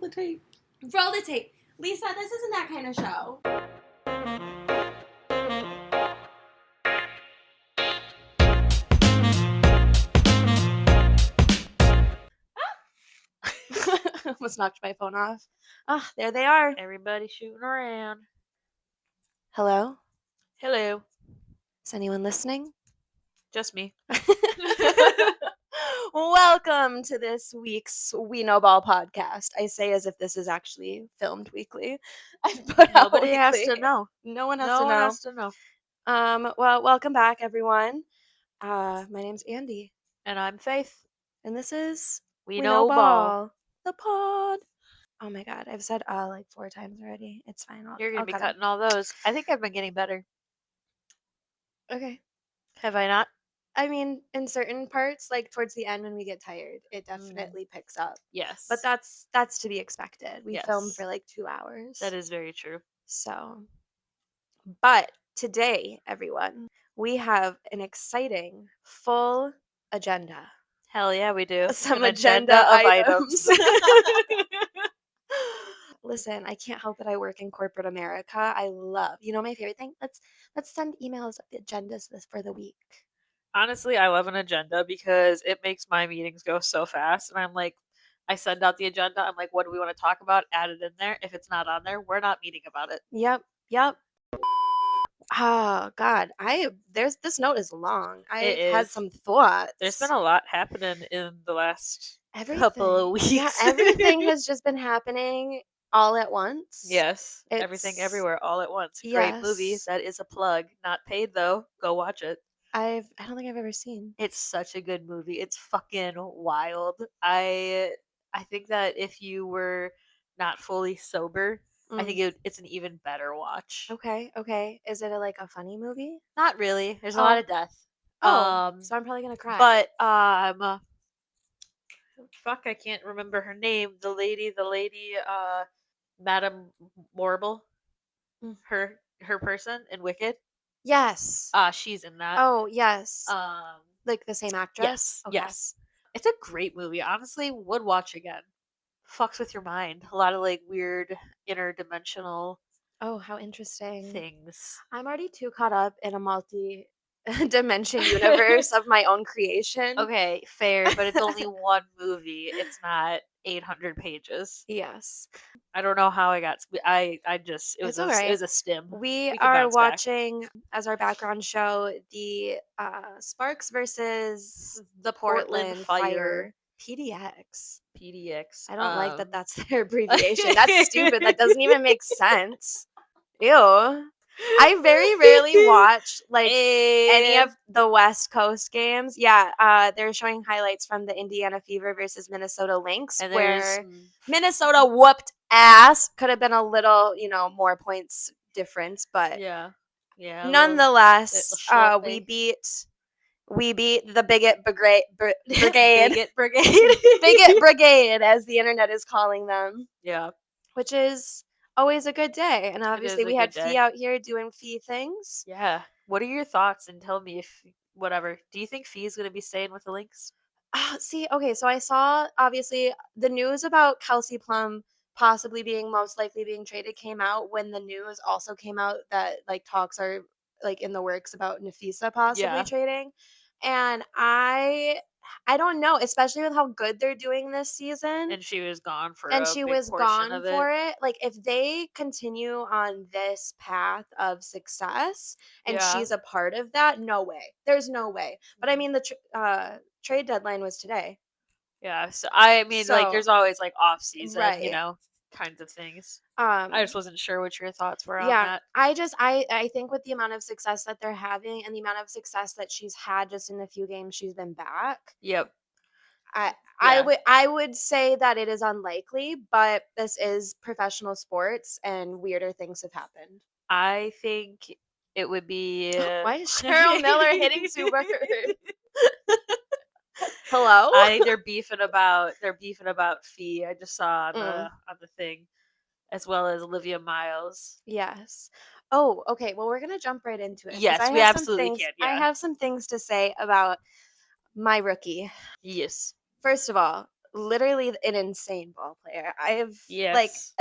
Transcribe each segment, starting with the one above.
the tape. Roll the tape. Lisa, this isn't that kind of show. Almost knocked my phone off. Ah, there they are. Everybody shooting around. Hello? Hello. Is anyone listening? Just me. Welcome to this week's We Know Ball podcast. I say as if this is actually filmed weekly. Nobody has to know. No one has No to one know. has to know. Well, welcome back, everyone. My name's Andie. And I'm Faith. And this is We Know Ball. The pod. Oh my god, I've said like 4 times already. It's fine. You're going I'll to be cut cutting all those. I think I've been getting better. Okay. Have I not? I mean, in certain parts, like towards the end when we get tired, it definitely picks up. Yes. But that's to be expected. We filmed for like 2 hours. That is very true. So, but today, everyone, we have an exciting full agenda. Hell yeah, we do. Some An agenda of items. Listen, I can't help it. I work in corporate America. I love, my favorite thing? Let's send emails of the agendas for the week. Honestly, I love an agenda because it makes my meetings go so fast. And I'm like, I send out the agenda. I'm like, what do we want to talk about? Add it in there. If it's not on there, we're not meeting about it. Yep. Oh God, this note is long. I've had some thoughts. There's been a lot happening in the last couple of weeks. Yeah, everything has just been happening all at once. Yes, everything everywhere all at once. Yes. Great movie. That is a plug. Not paid though. Go watch it. I don't think I've ever seen. It's such a good movie. It's fucking wild. I think that if you were not fully sober, I think it's an even better watch. Okay. Is it a funny movie? Not really. There's a lot of death. So I'm probably gonna cry. But fuck, I can't remember her name. The lady, Madame Morrible, her person in Wicked. Yes. She's in that. Oh yes. Like the same actress. Yes. Okay. Yes. It's a great movie. Honestly, would watch again. Fucks with your mind. A lot of weird interdimensional. Oh, how interesting things. I'm already too caught up in a multi-dimension universe of my own creation. Okay, fair, but it's only one movie. It's not 800 pages. Yes. I don't know how I got. It was a stim. We are watching as our background show the Sparks versus the Portland Fire. PDX. I don't like that that's their abbreviation. That's stupid. That doesn't even make sense. Ew. I very rarely watch any of the West Coast games. Yeah, they're showing highlights from the Indiana Fever versus Minnesota Lynx, where Minnesota whooped ass. Could have been a little, more points difference, but yeah. Nonetheless, we beat the Bigot Brigade. Bigot Brigade. Bigot Brigade, as the internet is calling them. Yeah. Which is always a good day. And obviously we had Fee out here doing Fee things. Yeah. What are your thoughts? And tell me if whatever. Do you think Fee is going to be staying with the Lynx? Okay, so I saw obviously the news about Kelsey Plum possibly most likely being traded came out when the news also came out that talks are in the works about Nafisa possibly trading. And I don't know, especially with how good they're doing this season. And she was gone for it. If they continue on this path of success and she's a part of that, no way. There's no way. But I mean, the trade deadline was today. Yeah. So I mean, there's always off season, kinds of things. I just wasn't sure what your thoughts were on that. I think with the amount of success that they're having and the amount of success that she's had just in the few games she's been back. Yep. I would say that it is unlikely, but this is professional sports and weirder things have happened. I think it would be. Why is Cheryl Miller hitting Sue Bird? Hello? I think they're beefing about Fee. I just saw on the thing, as well as Olivia Miles. Yes. Oh, okay. Well, we're gonna jump right into it. Yes, we absolutely can. Yeah. I have some things to say about my rookie. Yes. First of all, literally an insane ball player. I've like Yes.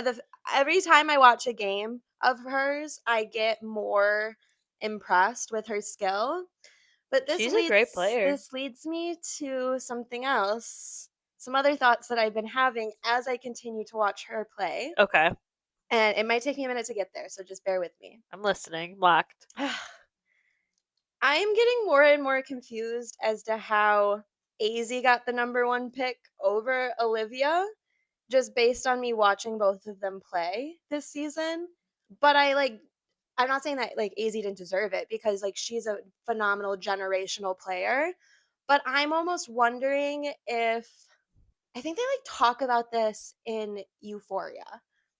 every time I watch a game of hers, I get more impressed with her skill. But She's a great player. this leads me to something else. Some other thoughts that I've been having as I continue to watch her play. Okay. And it might take me a minute to get there, so just bear with me. I'm listening. Locked. I am getting more and more confused as to how Azzi got the number one pick over Olivia, just based on me watching both of them play this season. But I'm not saying that like Azzi didn't deserve it because like she's a phenomenal generational player. But I'm almost wondering if I think they like talk about this in Euphoria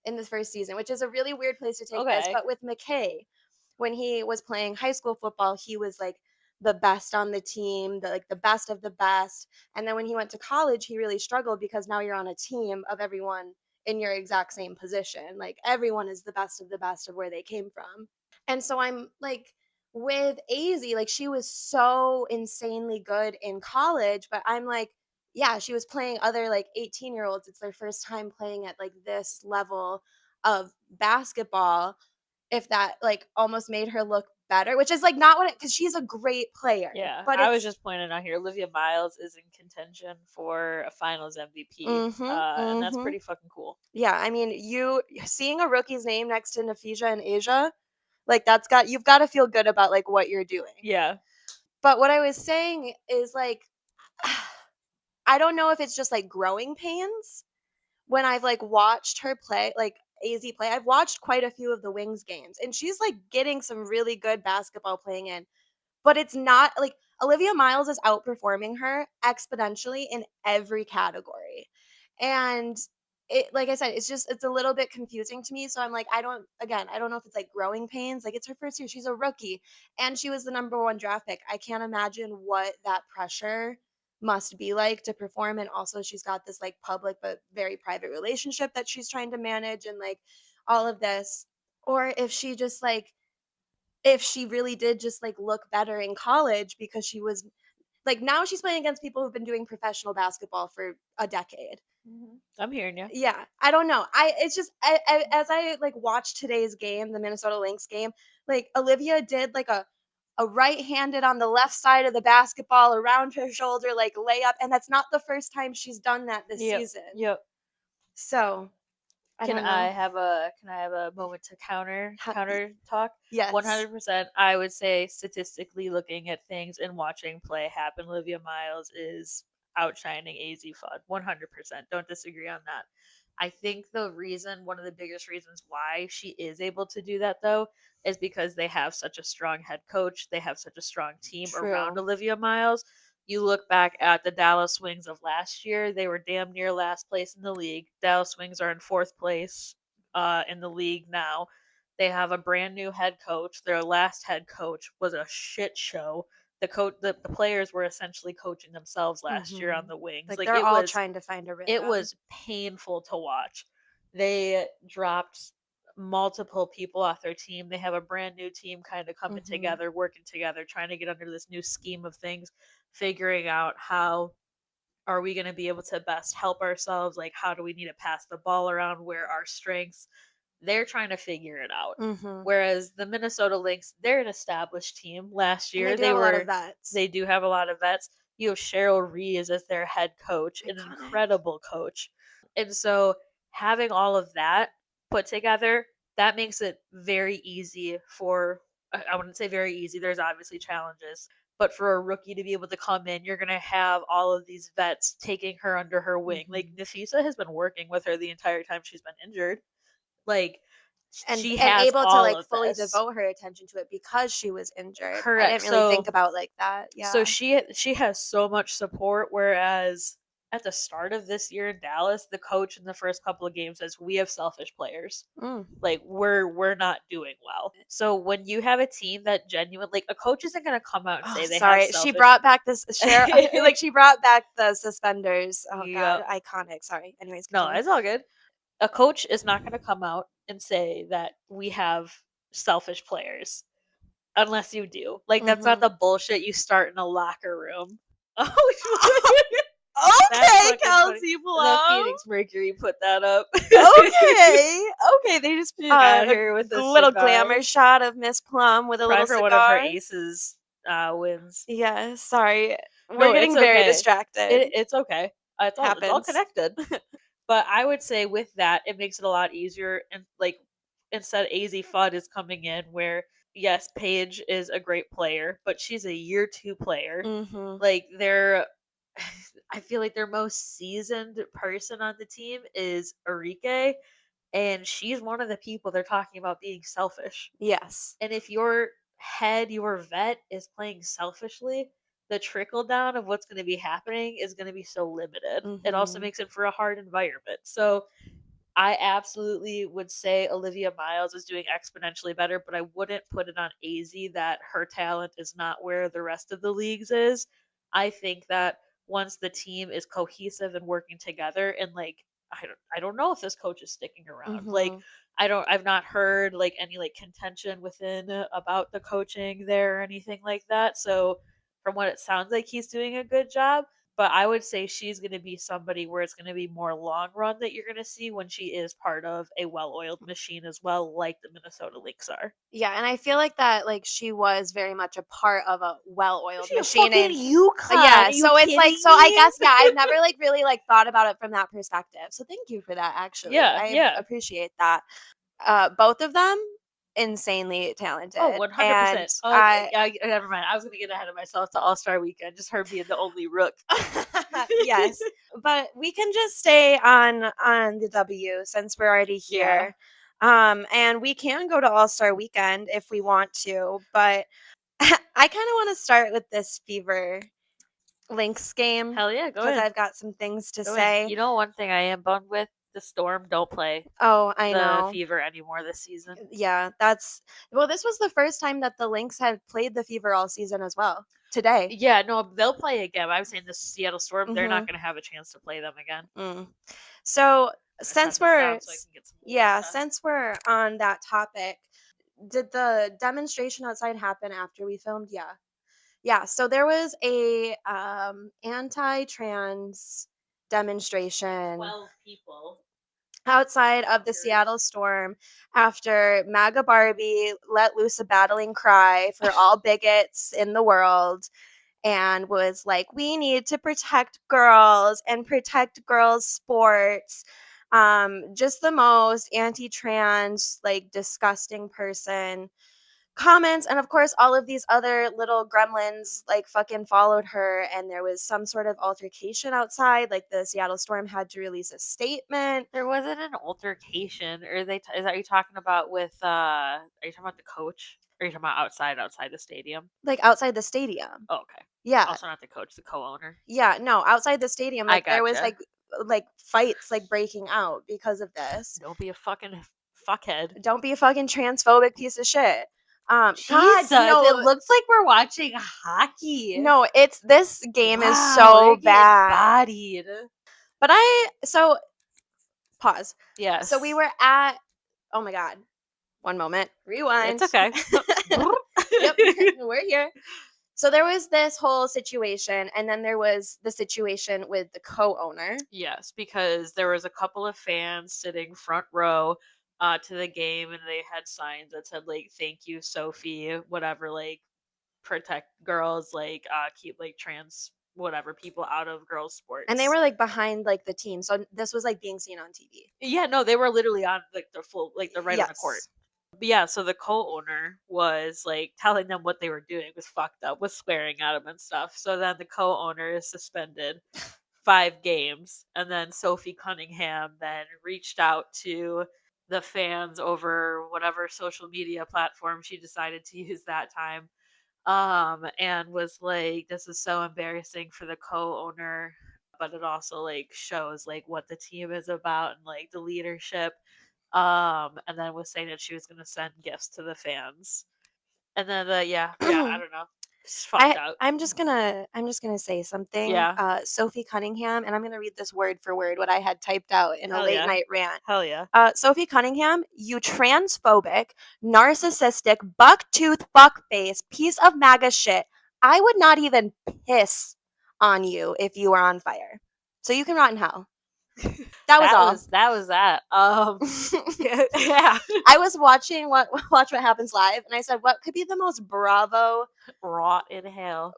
in the first season, which is a really weird place to take this. Okay. But with McKay, when he was playing high school football, he was like the best on the team, the best of the best. And then when he went to college, he really struggled because now you're on a team of everyone in your exact same position. Like everyone is the best of the best of where they came from. And so I'm like with Azzi, like she was so insanely good in college, but I'm like, yeah, she was playing other like 18-year-olds. It's their first time playing at like this level of basketball. If that like almost made her look better, which is like not what it, because she's a great player, Yeah. but I was it's just pointing out here, Olivia Miles is in contention for a finals MVP. mm-hmm, And that's mm-hmm. pretty fucking cool. Yeah, I mean, you seeing a rookie's name next to Nafisa and Asia, like you've got to feel good about like what you're doing. Yeah. But what I was saying is like I don't know if it's just like growing pains when I've like watched her play, like Azzi play. I've watched quite a few of the Wings games and she's like getting some really good basketball playing in. But it's not like Olivia Miles is outperforming her exponentially in every category. And it like I said, it's a little bit confusing to me. So I'm like, I don't know if it's like growing pains. Like it's her first year. She's a rookie and she was the number one draft pick. I can't imagine what that pressure must be like to perform. And also she's got this like public but very private relationship that she's trying to manage and like all of this. Or if she just like if she really did just like look better in college because she was like now she's playing against people who've been doing professional basketball for a decade. I'm hearing you. Yeah, I don't know. It's just as I like watched today's game, the Minnesota Lynx game, like Olivia did like a right-handed on the left side of the basketball around her shoulder like layup, and that's not the first time she's done that this Yep. season. Yep. So I Can don't I know. have a moment to counter talk? Yes. 100%. I would say statistically looking at things and watching play happen, Olivia Miles is outshining AZ Fudd. 100%. Don't disagree on that. I think one of the biggest reasons why she is able to do that though is because they have such a strong head coach. They have such a strong team around True. Olivia Miles. You look back at the Dallas Wings of last year, they were damn near last place in the league. Dallas Wings are in fourth place in the league now. They have a brand new head coach. Their last head coach was a shit show. The players were essentially coaching themselves last year on Mhm. the Wings. Like Like they're all trying to find a it rhythm. was painful to watch. They dropped multiple people off their team. They have a brand new team kind of coming Mhm. together, working together, trying to get under this new scheme of things, figuring out how are we going to be able to best help ourselves? Like, how do we need to pass the ball around? Where are strengths? They're trying to figure it out. Mhm. Whereas the Minnesota Lynx, they're an established team. Last And they year, do have a lot of vets. they do have a lot of vets. You have Cheryl Rees as their head coach, an Iconic. incredible coach. And so having all of that put together, that makes it very easy for, I wouldn't say very easy, there's obviously challenges, but for a rookie to be able to come in, you're going to have all of these vets taking her under her wing. Like Mhm. Nafisa has been working with her the entire time she's been injured. Like she And has able to all like of fully this. devote her attention to it because she was injured. I Correct. didn't really think about like that. So Yeah. she has so much support, whereas at the start of this year in Dallas, the coach in the first couple of games says we have selfish players. Mm. Like we're not doing well. So when you have a team that genuine, like a coach isn't going to come out and Oh, say they have sorry. She selfish. brought back this share like she brought back the suspenders. Oh god, Yep. iconic. Sorry. Anyways, No, continue. it's all good. A coach is not going to come out and say that we have selfish players unless you do. Like that's not Mhm. the bullshit you start in a locker room. Oh, Okay, fucking funny. Kelsey The Plum. Phoenix Mercury put that up. Okay, they just She got here with a a little cigar. glamour shot of Miss Plum with a Probably little for cigar. one of her aces wins. Yeah, sorry. No, We're getting it's very okay. distracted. It's okay. It's all Happens. connected. But I would say with that, it makes it a lot easier. And like instead, Azzi Fudd is coming in where yes, Paige is a great player, but she's a year 2 player. Mhm. Like they're, I feel like their most seasoned person on the team is Arike, and she's one of the people they're talking about being selfish. Yes. And if your your vet is playing selfishly, the trickle down of what's going to be happening is going to be so limited. It also Mhm. makes it for a hard environment. So I absolutely would say Olivia Miles is doing exponentially better, but I wouldn't put it on AZ that her talent is not where the rest of the leagues is. I think that once the team is cohesive and working together, and like I don't know if this coach is sticking around. Like Mhm. I've not heard like any like contention within about the coaching there or anything like that. So from what it sounds like, he's doing a good job, but I would say she's going to be somebody where it's going to be more long run that you're going to see when she is part of a well-oiled machine as well, like the Minnesota Lynx are. Yeah, and I feel like that like she was very much a part of a well-oiled She a machine fucking and Yukon. yeah, Are you so it's like kidding so I me? guess yeah, I've never like really like thought about it from that perspective. So thank you for that actually. Yeah, I yeah. appreciate that. Both of them insanely talented. Oh, And 100%. Oh, I never mind. I was going to get ahead of myself to All-Star Weekend. Just her being the only rook. yes, but we can just stay on the W since we're already Yeah. here. And we can go to All-Star Weekend if we want to, but I kind of want to start with this Fever Lynx game Hell yeah, go because ahead. I've got some things to Go ahead. say. You know one thing I am bummed with? The Storm don't play Oh, I the know. Fever anymore this season. Yeah, well, this was the first time that the Lynx had played the Fever all season as well. Today. Yeah, no, they'll play again. I was saying the Seattle Storm, they're not Mhm. going to have a chance to play them again. Mm. So, I'm gonna since shut this we're down so I can get some yeah, water. since we're on that topic, did the demonstration outside happen after we filmed? Yeah. Yeah, so there was a anti-trans demonstration 12 people. outside of the Seattle Storm after MAGA Barbie let loose a battling cry for all bigots in the world and was like, we need to protect girls and protect girls' sports. Just the most anti-trans, like disgusting person comments. And of course, all of these other little gremlins like fucking followed her. And there was some sort of altercation outside. Like the Seattle Storm had to release a statement. There wasn't an altercation, or are you talking about with are you talking about the coach? Or are you talking about outside the stadium? Like outside the stadium. Oh, okay. Yeah. Also not the coach, the co-owner. Yeah. No, outside the stadium. I Like there was gotcha. like fights like breaking out because of this. Don't be a fucking fuckhead. Don't be a fucking transphobic piece of shit. God, Jesus, no, it looks like we're watching hockey. no, it's this game is Wow, so they're getting bad. bodied. But pause. Yes. So we were at, oh my God, one moment, rewind. It's okay. Yep, we're here. So there was this whole situation, and then there was the situation with the co-owner. Yes, because there was a couple of fans sitting front row to the game, and they had signs that said like "Thank you, Sophie," whatever, like protect girls, like keep like trans whatever people out of girls sports. And they were like behind like the team, so this was like being seen on TV. Yeah, no, they were literally on like the full like the right on the court. Yes. But yeah, so the co-owner was like telling them what they were doing was fucked up, was swearing at them and stuff. So then the co-owner is suspended 5 games, and then Sophie Cunningham then reached out to the fans over whatever social media platform she decided to use that time, and was like, "This is so embarrassing for the co-owner." But it also like shows like what the team is about and like the leadership, and then was saying that she was going to send gifts to the fans, and then yeah, I don't know, it's fucked out. I'm just gonna say something. Yeah. Sophie Cunningham, and I'm gonna read this word for word what I had typed out in a Hell late yeah. night rant. Hell yeah. Sophie Cunningham, you transphobic, narcissistic, bucktooth fuckface piece of MAGA shit. I would not even piss on you if you were on fire. So you can rot in hell. That was all. That was that. Yeah. I was watching Watch What Happens Live, and I said, what could be the most Bravo Rot in hell.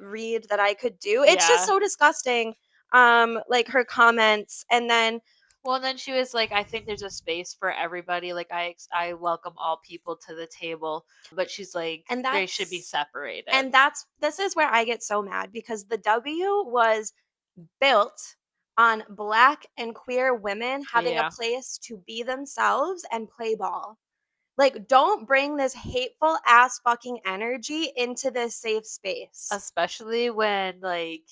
read that I could do? It's just so disgusting. Like her comments, and then Well, and then she was like, I think there's a space for everybody. Like, I welcome all people to the table. But she's like, And they should be separated. and this is where I get so mad, because the W was built on Black and queer women having a place to be themselves and play ball. Like, don't bring this hateful ass fucking energy into this safe space. Especially when, like,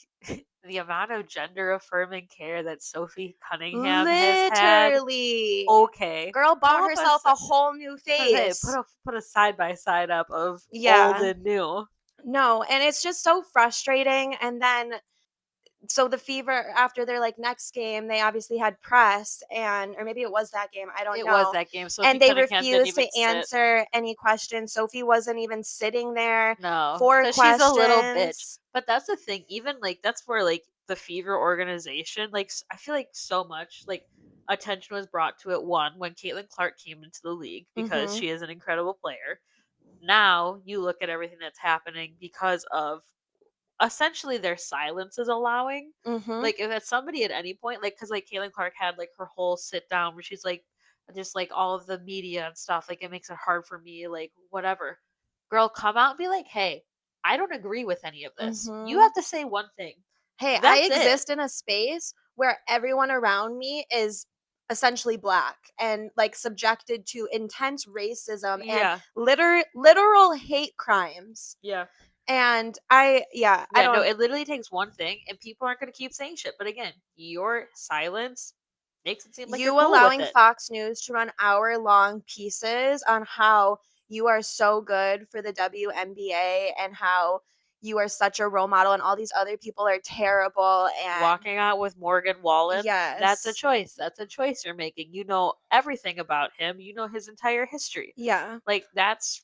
the amount of gender affirming care that Sophie Cunningham has had. Literally. Okay. Girl bought herself a whole new face. Put a side by side up of old and new. No, and it's just so frustrating. And then so the Fever, after their like next game, they obviously had press, or maybe it was that game, I don't know. It was that game. Sophie and they Cunningham refused to answer any questions. Sophie wasn't even sitting there No, for questions. She's a little bitch. But that's the thing. Even like that's where like the Fever organization, like I feel like so much like attention was brought to it. One, when Caitlin Clark came into the league, because she is an incredible player. Now you look at everything that's happening because of essentially their silence is allowing. Like if it's somebody at any point, like because like Caitlin Clark had like her whole sit down where she's like just like all of the media and stuff, like it makes it hard for me, like whatever. Girl, come out and be like, hey, I don't agree with any of this. You have to say one thing. Hey, I exist in a space where everyone around me is essentially Black and like subjected to intense racism and literal hate crimes. And I don't know. It literally takes one thing, and people aren't going to keep saying shit. But again, your silence makes it seem like you're cool allowing with it. Fox News to run hour-long pieces on how you are so good for the WNBA and how you are such a role model and all these other people are terrible, and walking out with Morgan Wallen. That's a choice. That's a choice you're making. You know everything about him. You know his entire history. Like that's.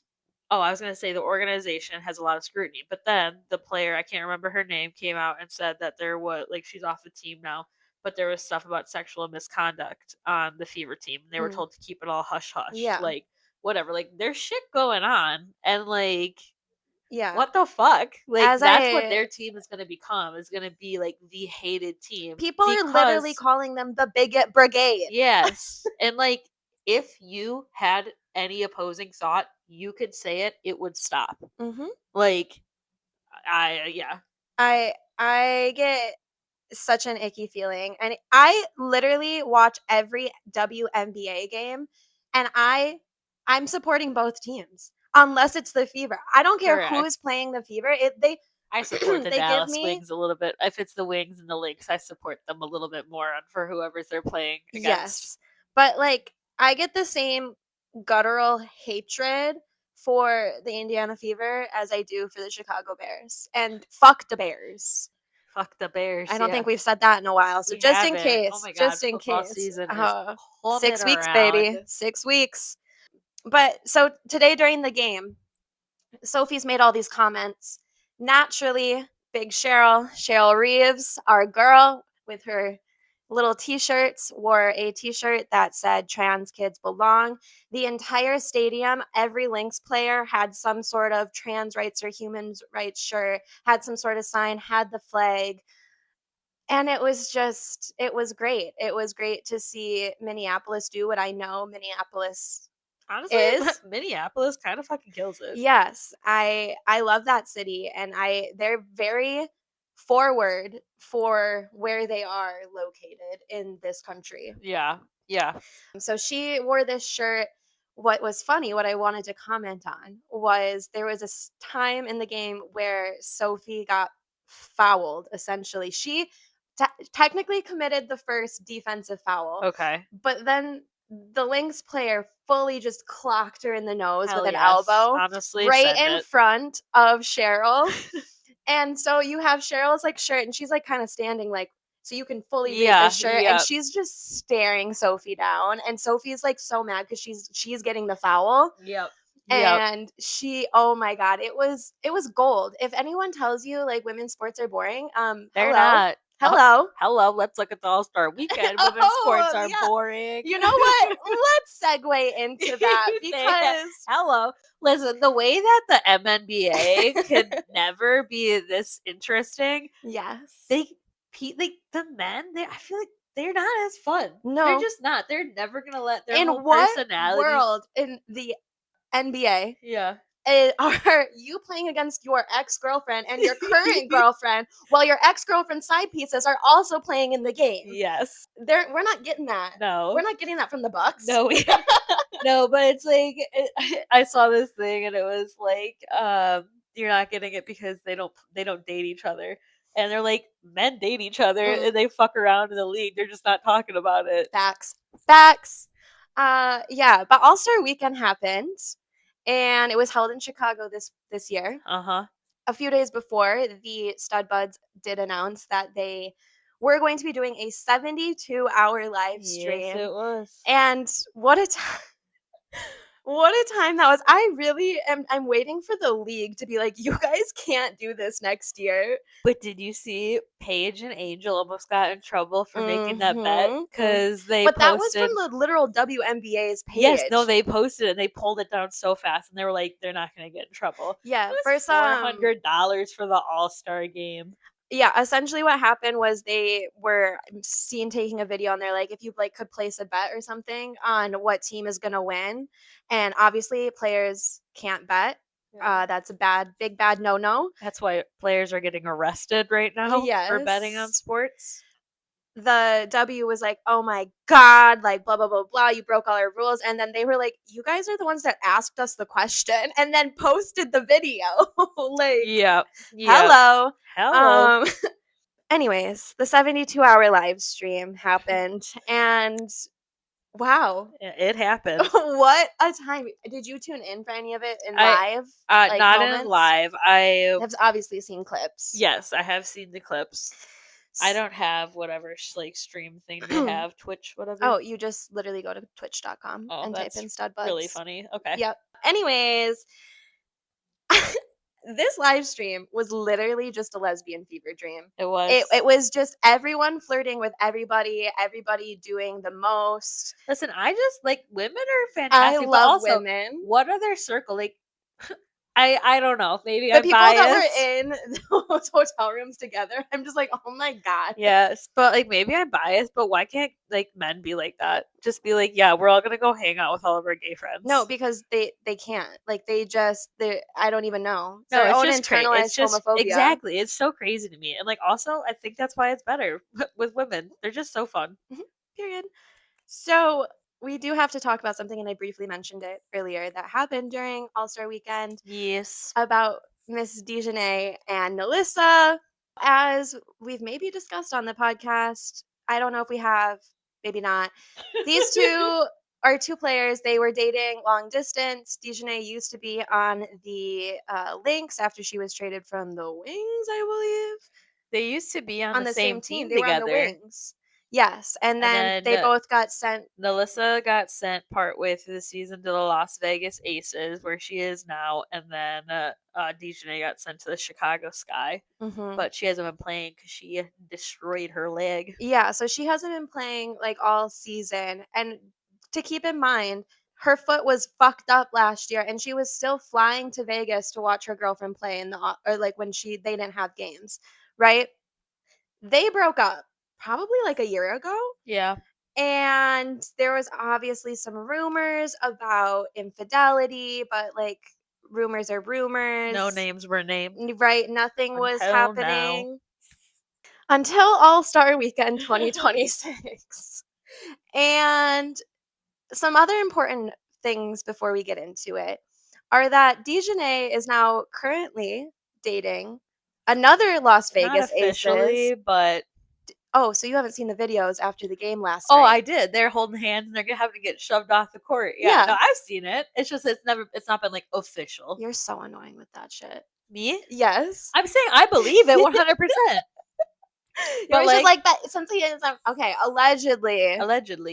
Oh, I was going to say the organization has a lot of scrutiny, but then the player, I can't remember her name, came out and said that there was, like, she's off the team now, but there was stuff about sexual misconduct on the Fever team. And they were told to keep it all hush hush. Like, whatever. Like, there's shit going on. And, like, what the fuck? Like, that's what their team is going to become, is going to be, like, the hated team. People are literally calling them the Bigot Brigade. Yes. And, like, if you had any opposing thought, you could say it, it would stop. Like, I get such an icky feeling, and I literally watch every WNBA game, and I'm supporting both teams unless it's the Fever. I don't care who's playing the Fever. I support the Dallas Wings a little bit. If it's the Wings and the Lynx, I support them a little bit more for whoever they're playing against. Yes, but like I get the same guttural hatred for the Indiana Fever as I do for the Chicago Bears. And fuck the Bears. Fuck the Bears. I don't think we've said that in a while. So just in case. Oh my God, just in football case. Season is 6 weeks, around. baby. 6 weeks. But so today during the game, Sophie's made all these comments. Naturally, big Cheryl Reeves, our girl with her little t-shirts, wore a t-shirt that said trans kids belong. The entire stadium, every Lynx player had some sort of trans rights or human rights shirt, had some sort of sign, had the flag. And it was great. It was great to see Minneapolis do what I know Minneapolis honestly Minneapolis kind of fucking kills it. Yes, I love that city, and they're very forward for where they are located in this country. Yeah. So she wore this shirt. What was funny, what I wanted to comment on, was there was a time in the game where Sophie got fouled, essentially. She technically committed the first defensive foul. Okay. But then the Lynx player fully just clocked her in the nose with an elbow. Honestly, right in front of Cheryl. And so you have Cheryl's like shirt, and she's like kind of standing like so you can fully read the shirt, and she's just staring Sophie down, and Sophie's like so mad because she's getting the foul. And she, oh my God, it was gold. If anyone tells you like women's sports are boring, they're not. Hello. Hello, let's look at the All-Star Weekend. Women's sports are yeah. boring. You know what? Let's segue into that because hello. Listen, the way that the MNBA can never be this interesting. yes, The men, I feel like they're not as fun. No. They're just not. They're never gonna let their in whole what personalities. world in the NBA Yeah. are you playing against your ex-girlfriend and your current girlfriend while your ex-girlfriend's side pieces are also playing in the game? Yes. We're not getting that. No. We're not getting that from the Bucks. No. No, but it's like I saw this thing and it was like you're not getting it because they don't date each other. And they're like, men date each other and they fuck around in the league. They're just not talking about it. Facts. Yeah, but All-Star Weekend happened and it was held in Chicago this year. Uh-huh. A few days before, the Studbudz did announce that they were going to be doing a 72-hour live stream. Yes, it was. And what a time. What a time that was. I really I'm waiting for the league to be like, you guys can't do this next year. But did you see Paige and Angel almost got in trouble for making that bet? Because they But posted... that was from the literal WNBA's page. Yes, no, they posted it and they pulled it down so fast and they were like, they're not going to get in trouble. Yeah, for $400 for the All-Star game. Yeah, essentially what happened was they were seen taking a video and they're like, if you like could place a bet or something on what team is going to win. And obviously players can't bet. Yeah. That's a big bad no. That's why players are getting arrested right now for betting on sports. The W was like, oh my God, like blah, blah, blah, blah. You broke all our rules. And then they were like, you guys are the ones that asked us the question and then posted the video. like, yeah. Hello. Hello. Anyways, the 72-hour live stream happened and wow. It happened. What a time. Did you tune in for any of it in live? Not moments? In live. I have obviously seen clips. Yes, I have seen the clips. I don't have whatever like stream thing they have, Twitch, whatever. Oh, you just literally go to twitch.com and type in Studbudz. Really funny. Okay. Yep. Anyways, this live stream was literally just a lesbian fever dream. It was. It was just everyone flirting with everybody doing the most. Listen, I just like women are fantastic. I love women. What are their circle? Like I don't know. Maybe the people that were in those hotel rooms together, I'm just like, oh my God. Yes, but like maybe I'm biased, but why can't like men be like that? Just be like, yeah, we're all gonna go hang out with all of our gay friends. No, because they can't. Like they I don't even know. No, it's own just internalized homophobia. Exactly. It's so crazy to me. And like also I think that's why it's better with women. They're just so fun. Period. So we do have to talk about something, and I briefly mentioned it earlier, that happened during All-Star Weekend. Yes. About Miss DeJohnette and Melissa. As we've maybe discussed on the podcast, I don't know if we have, maybe not. These two are two players. They were dating long distance. DeJohnette used to be on the Lynx after she was traded from the Wings, I believe. They used to be on the same team They together. were on the Wings. Yes, and then they both got sent. Melissa got sent partway through the season to the Las Vegas Aces, where she is now, and then DeJohnette got sent to the Chicago Sky, but she hasn't been playing because she destroyed her leg. Yeah, so she hasn't been playing like all season, and to keep in mind, her foot was fucked up last year, and she was still flying to Vegas to watch her girlfriend play when they didn't have games, right? They broke up. Probably like a year ago. Yeah. And there was obviously some rumors about infidelity, but like rumors are rumors. No names were named. Right. Nothing was happening until All-Star Weekend 2026. And some other important things before we get into it are that DeJohnette is now currently dating another Las Vegas Not officially, Aces. But oh, so you haven't seen the videos after the game last night? Oh, I did. They're holding hands and they're gonna have to get shoved off the court. Yeah, no, I've seen it. It's just it's not been like official. You're so annoying with that shit. Me? Yes. I'm saying I believe it 100%. But just like that, something is okay. Allegedly,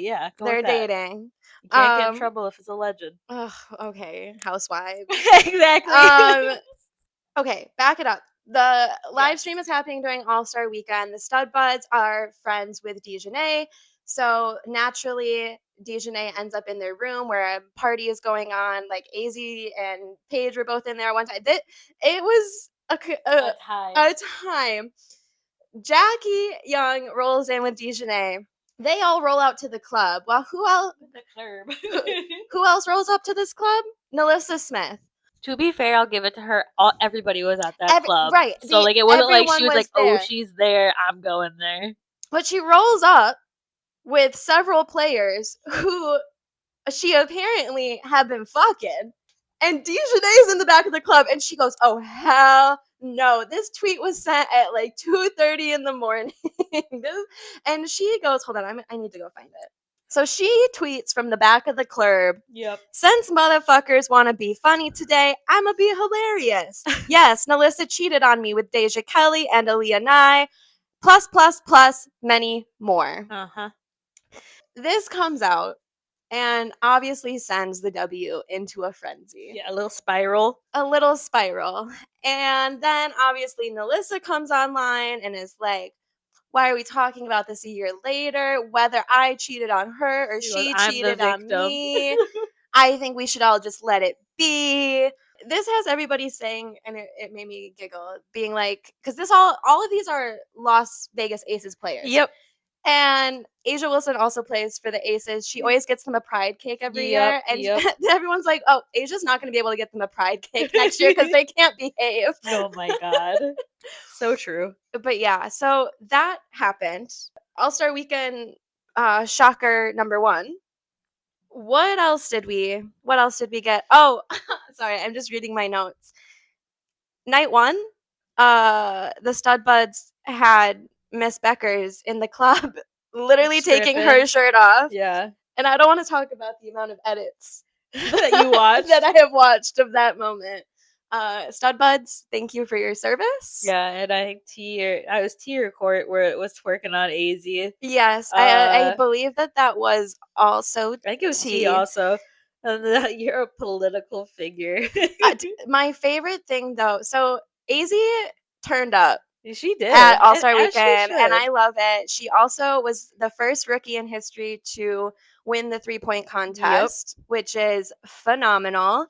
yeah, they're dating. You can't get in trouble if it's alleged. Okay, housewives. Exactly. Okay, back it up. The live stream is happening during All-Star Weekend. The Studbudz are friends with Dejanay. So naturally, Dejanay ends up in their room where a party is going on. Like Azzi and Paige were both in there one time. It was a time. Jackie Young rolls in with Dejanay. They all roll out to the club. Well, who else? The club. Who else rolls up to this club? Nalissa Smith. To be fair, I'll give it to her. Everybody was at that club, right? So like, it wasn't like everyone she was like, there. "Oh, she's there. I'm going there." But she rolls up with several players who she apparently had been fucking. And Dejanay's in the back of the club, and she goes, "Oh, hell no. This tweet was sent at like 2:30 in the morning." And she goes, "Hold on, I need to go find it." So she tweets from the back of the club, Yep. "Since motherfuckers want to be funny today, I'ma be hilarious. Yes, Nalissa cheated on me with Deja Kelly and Aaliyah Nye, plus, many more." Uh-huh. This comes out and obviously sends the W into a frenzy. Yeah, a little spiral. And then obviously Nalissa comes online and is like, "Why are we talking about this a year later? Whether I cheated on her or she cheated on me, I think we should all just let it be." This has everybody saying, and it made me giggle, being like, because all of these are Las Vegas Aces players. Yep. And Asia Wilson also plays for the Aces. She always gets them a pride cake every year. And everyone's like, "Oh, Asia's not going to be able to get them a pride cake next year because they can't behave." Oh my God. So true. But yeah, so that happened. All-Star Weekend, shocker number 1. What else did we get? Oh, sorry, I'm just reading my notes. Night 1, the Studbudz had Miss Beckers in the club literally taking her shirt off. Yeah. And I don't want to talk about the amount of edits that you watched. that I have watched of that moment. Studbudz, thank you for your service. Yeah, and I think I was T Court where it was twerking on Azzi. Yes, I believe that was also I think it was T also. And you're a political figure. My favorite thing though, so Azzi turned up. She did at All-Star Weekend, and I love it. She also was the first rookie in history to win the 3-point contest, which is phenomenal.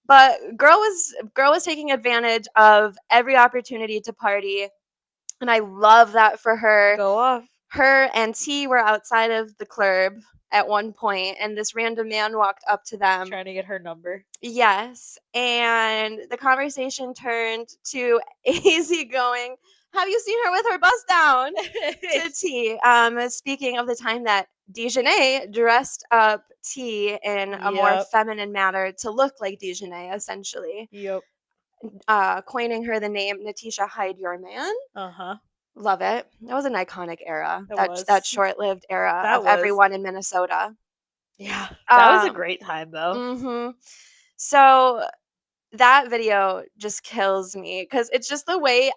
But girl was taking advantage of every opportunity to party, and I love that for her. Go off. Her and T were outside of the club at one point, and this random man walked up to them trying to get her number. Yes, and the conversation turned to Azzi going, "Have you seen her with her bust down?" to T. Speaking of the time that Dejanay dressed up T in a more feminine manner to look like Dejanay, essentially. Yep. Coining her the name Natisha Hide Your Man. Uh-huh. Love it. That was an iconic era. That short-lived era of everyone in Minnesota. Yeah. That was a great time though. Mm-hmm. So that video just kills me because it's just the way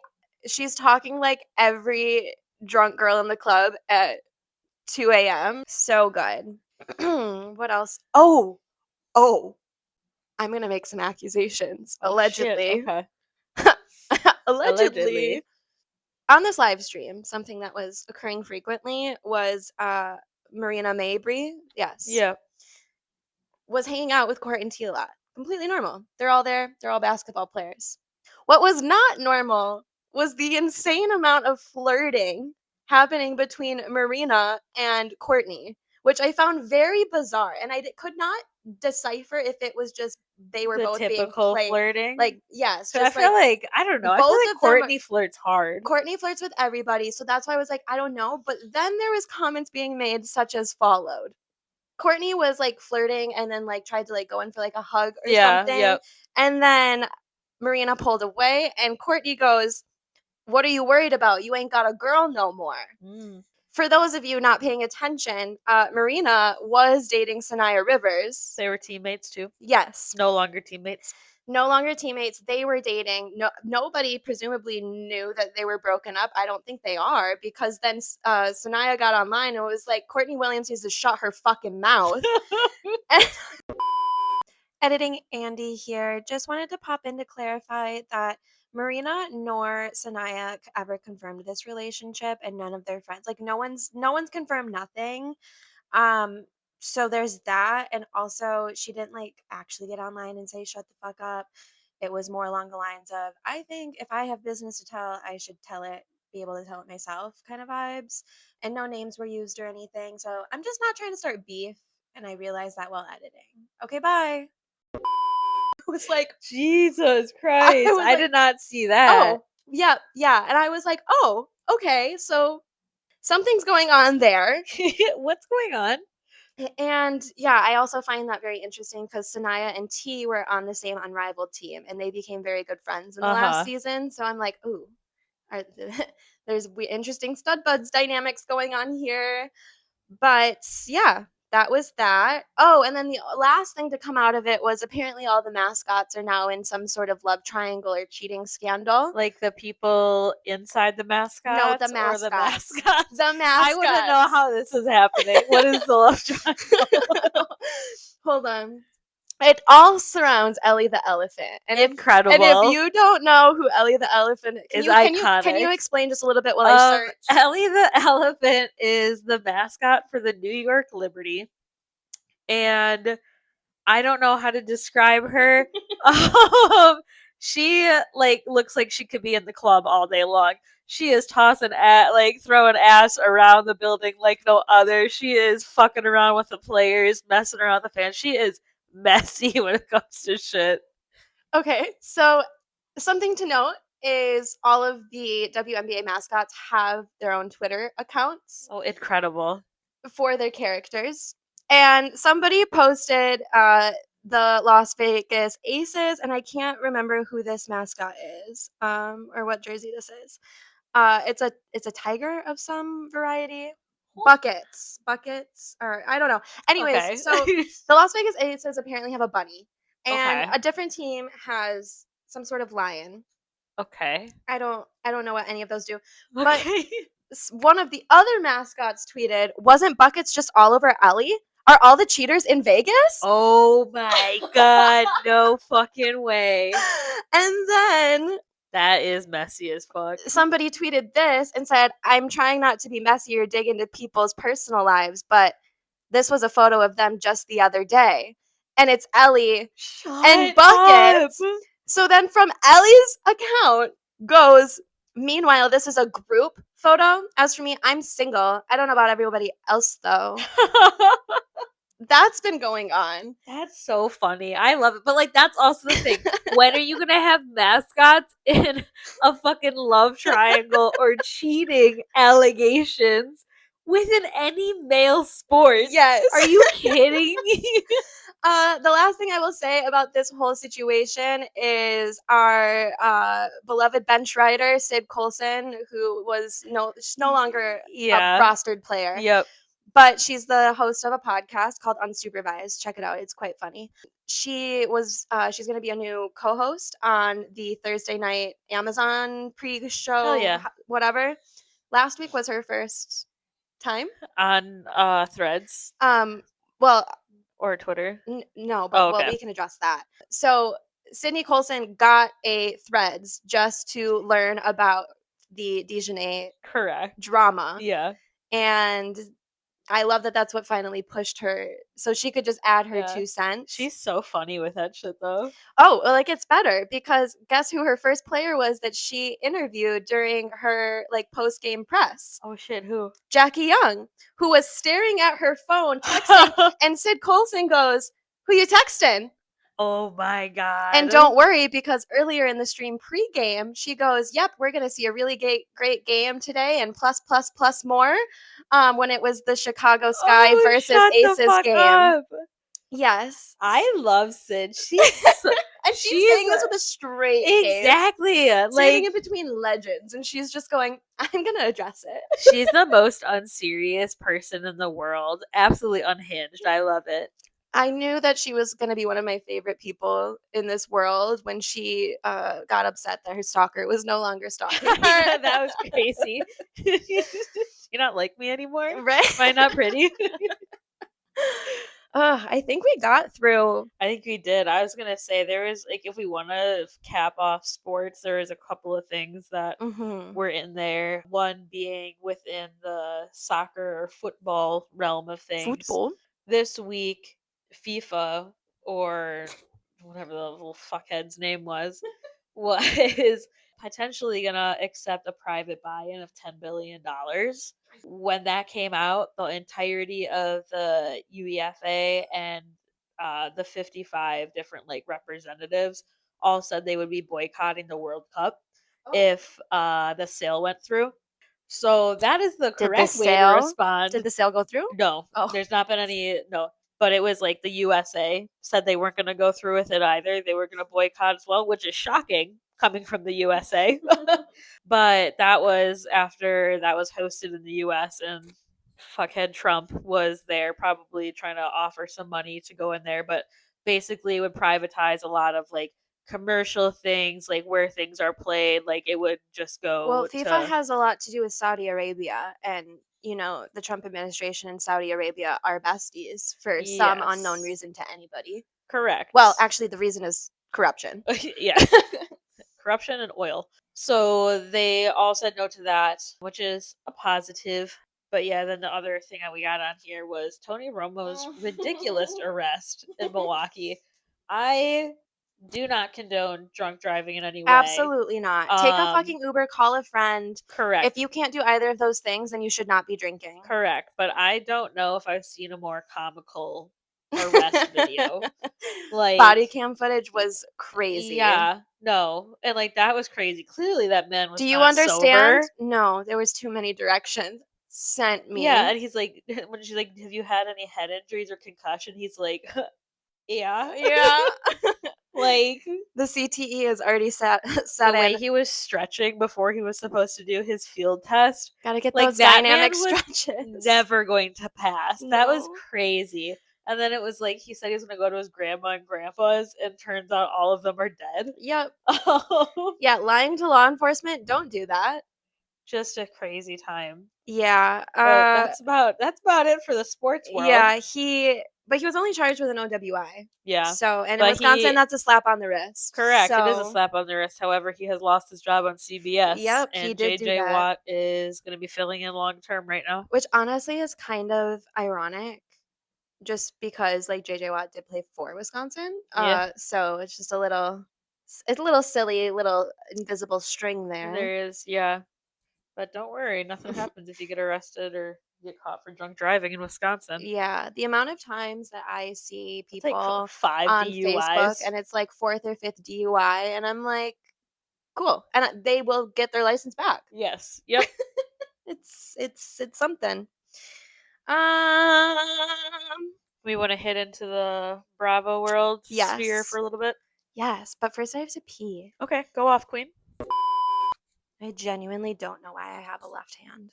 she's talking like every drunk girl in the club at 2 a.m. So good. What else? Oh, I'm going to make some accusations. Allegedly. Okay. Allegedly. On this live stream, something that was occurring frequently was Marina Mabry. Yes. Yeah. Was hanging out with Court and T a lot. Completely normal. They're all there. They're all basketball players. What was not normal was the insane amount of flirting happening between Marina and Courtney, which I found very bizarre. And I could not decipher if it was just they were both being played. Flirting. Like, yes. So just I feel like, I don't know. I feel like Courtney flirts hard. Courtney flirts with everybody. So that's why I was like, I don't know. But then there was comments being made such as followed. Courtney was like flirting and then like tried to like go in for like a hug or something. Yep. And then Marina pulled away and Courtney goes, "What are you worried about? You ain't got a girl no more." For those of you not paying attention, Marina was dating Sanaya Rivers. They were teammates too. Yes. No longer teammates. No longer teammates. They were dating. Nobody presumably knew that they were broken up. I don't think they are, because then Sanaya got online and was like, Courtney Williams needs to shut her fucking mouth. Editing Andie here. Just wanted to pop in to clarify that Marina nor Sanaya ever confirmed this relationship, and none of their friends. Like no one's confirmed nothing. So there's that, and also she didn't like actually get online and say shut the fuck up. It was more along the lines of, I think if I have business to tell, I should tell it, be able to tell it myself kind of vibes. And no names were used or anything. So I'm just not trying to start beef. And I realized that while editing. Okay, bye. It was like, Jesus I Christ. was I like, did not see that. oh, yeah, yeah. And I was like, oh, okay. So something's going on there. What's going on? And yeah, I also find that very interesting because Sanaya and T were on the same Unrivaled team and they became very good friends in the last season. So I'm like, ooh, there's interesting Studbudz dynamics going on here. But yeah, that was that. Oh, and then the last thing to come out of it was apparently all the mascots are now in some sort of love triangle or cheating scandal. Like the people inside the mascots? No, the Or the mascots. mascots? The mascots. I want to know how this is happening. What is the love triangle? Hold on. It all surrounds Ellie the elephant. And Incredible. And if you don't know who Ellie the elephant is, iconic. Can you explain just a little bit while I search? Ellie the elephant is the mascot for the New York Liberty. And I don't know how to describe her. She like looks like she could be in the club all day long. She is tossing throwing ass around the building like no other. She is fucking around with the players, messing around with the fans. She is messy when it comes to shit. Okay, so something to note is all of the WNBA mascots have their own Twitter accounts. Oh, incredible. For their characters. And somebody posted the Las Vegas Aces, and I can't remember who this mascot is, or what jersey this is. It's a tiger of some variety. Buckets, or I don't know. Anyways, Okay. So the Las Vegas Aces apparently have a bunny, and Okay. a different team has some sort of lion. Okay. I don't know what any of those do. Okay. But one of the other mascots tweeted, "Wasn't buckets just all over Ellie? Are all the cheaters in Vegas?" Oh my god, no fucking way. And then that is messy as fuck. Somebody tweeted this and said, "I'm trying not to be messy or dig into people's personal lives, but this was a photo of them just the other day." And it's Ellie and buckets. Up. So then from Ellie's account goes, "Meanwhile, this is a group photo. As for me, I'm single. I don't know about everybody else, though." That's been going on. That's so funny. I love it. But, that's also the thing. When are you going to have mascots in a fucking love triangle or cheating allegations within any male sport? Yes. Are you kidding me? The last thing I will say about this whole situation is our beloved bench rider, Sid Colson, who was no longer a rostered player. Yep. But she's the host of a podcast called Unsupervised. Check it out. It's quite funny. She's going to be a new co-host on the Thursday night Amazon pre-show, whatever. Last week was her first time. On Threads? Well... Or Twitter? No, but well, we can address that. So Sydney Colson got a Threads just to learn about the Dejanay drama. Yeah. And I love that that's what finally pushed her. So she could just add her 2 cents. She's so funny with that shit, though. Oh, well, it's better because guess who her first player was that she interviewed during her post-game press? Oh shit, who? Jackie Young, who was staring at her phone texting, and Sid Colson goes, "Who you texting?" Oh my god. And don't worry, because earlier in the stream pregame, she goes, "Yep, we're going to see a really great game today and plus more," when it was the Chicago Sky versus Aces game. Up. Yes. I love Sid. She's and she's saying this with a straight exactly face. Standing in between legends, and she's just going, "I'm going to address it." She's the most unserious person in the world. Absolutely unhinged. I love it. I knew that she was going to be one of my favorite people in this world when she got upset that her stalker was no longer stalking her. That was crazy. You not like me anymore? Right? Am I not pretty? I think we got through. I think we did. I was gonna say there is like if we want to cap off sports, there is a couple of things that were in there. One being within the soccer or football realm of things. Football. This week, FIFA or whatever the little fuckhead's name was potentially gonna accept a private buy-in of $10 billion. When that came out, the entirety of the UEFA and the 55 different like representatives all said they would be boycotting the World Cup if the sale went through. So that is the correct way to respond. Did the sale go through? No, there's not been any. No, but it was like the USA said they weren't going to go through with it either. They were going to boycott as well, which is shocking coming from the USA. But that was after that was hosted in the US and fuckhead Trump was there probably trying to offer some money to go in there, but basically would privatize a lot of like commercial things, like where things are played, like it would just go. Well, FIFA has a lot to do with Saudi Arabia, and the Trump administration and Saudi Arabia are besties for some unknown reason to anybody. Correct. Well, actually, the reason is corruption. Yeah. Corruption and oil. So they all said no to that, which is a positive. But yeah, then the other thing that we got on here was Tony Romo's ridiculous arrest in Milwaukee. I do not condone drunk driving in any way. Absolutely not. Take a fucking Uber, call a friend. Correct. If you can't do either of those things, then you should not be drinking. Correct. But I don't know if I've seen a more comical arrest video. Like body cam footage was crazy. Yeah. No. And like that was crazy. Clearly that man was Do you understand? sober. No, there was too many directions sent me. Yeah, and he's like when she's like, have you had any head injuries or concussion? He's like, yeah. Like the CTE is already set the way he was stretching before he was supposed to do his field test. Gotta get like those dynamic stretches. Never going to pass. No. That was crazy. And then it was like he said he was going to go to his grandma and grandpa's, and turns out all of them are dead. Yep. Yeah, lying to law enforcement, don't do that. Just a crazy time. Yeah. But that's about it for the sports world. Yeah, but he was only charged with an OWI. Yeah. So, and in Wisconsin, that's a slap on the wrist. Correct. So, it is a slap on the wrist. However, he has lost his job on CBS. Yep, and he did JJ do that. Watt is going to be filling in long term right now. Which honestly is kind of ironic. Just because like JJ Watt did play for Wisconsin. Yeah. So it's just a little silly, little invisible string there. There is, yeah. But don't worry, nothing happens if you get arrested or get caught for drunk driving in Wisconsin. Yeah, the amount of times that I see people like 5 on DUIs. Facebook and it's like 4th or 5th DUI, and I'm like, cool, and they will get their license back. Yes. Yep. it's something. We want to hit into the Bravo world sphere for a little bit. Yes, but first I have to pee. Okay, go off, Queen. I genuinely don't know why I have a left hand.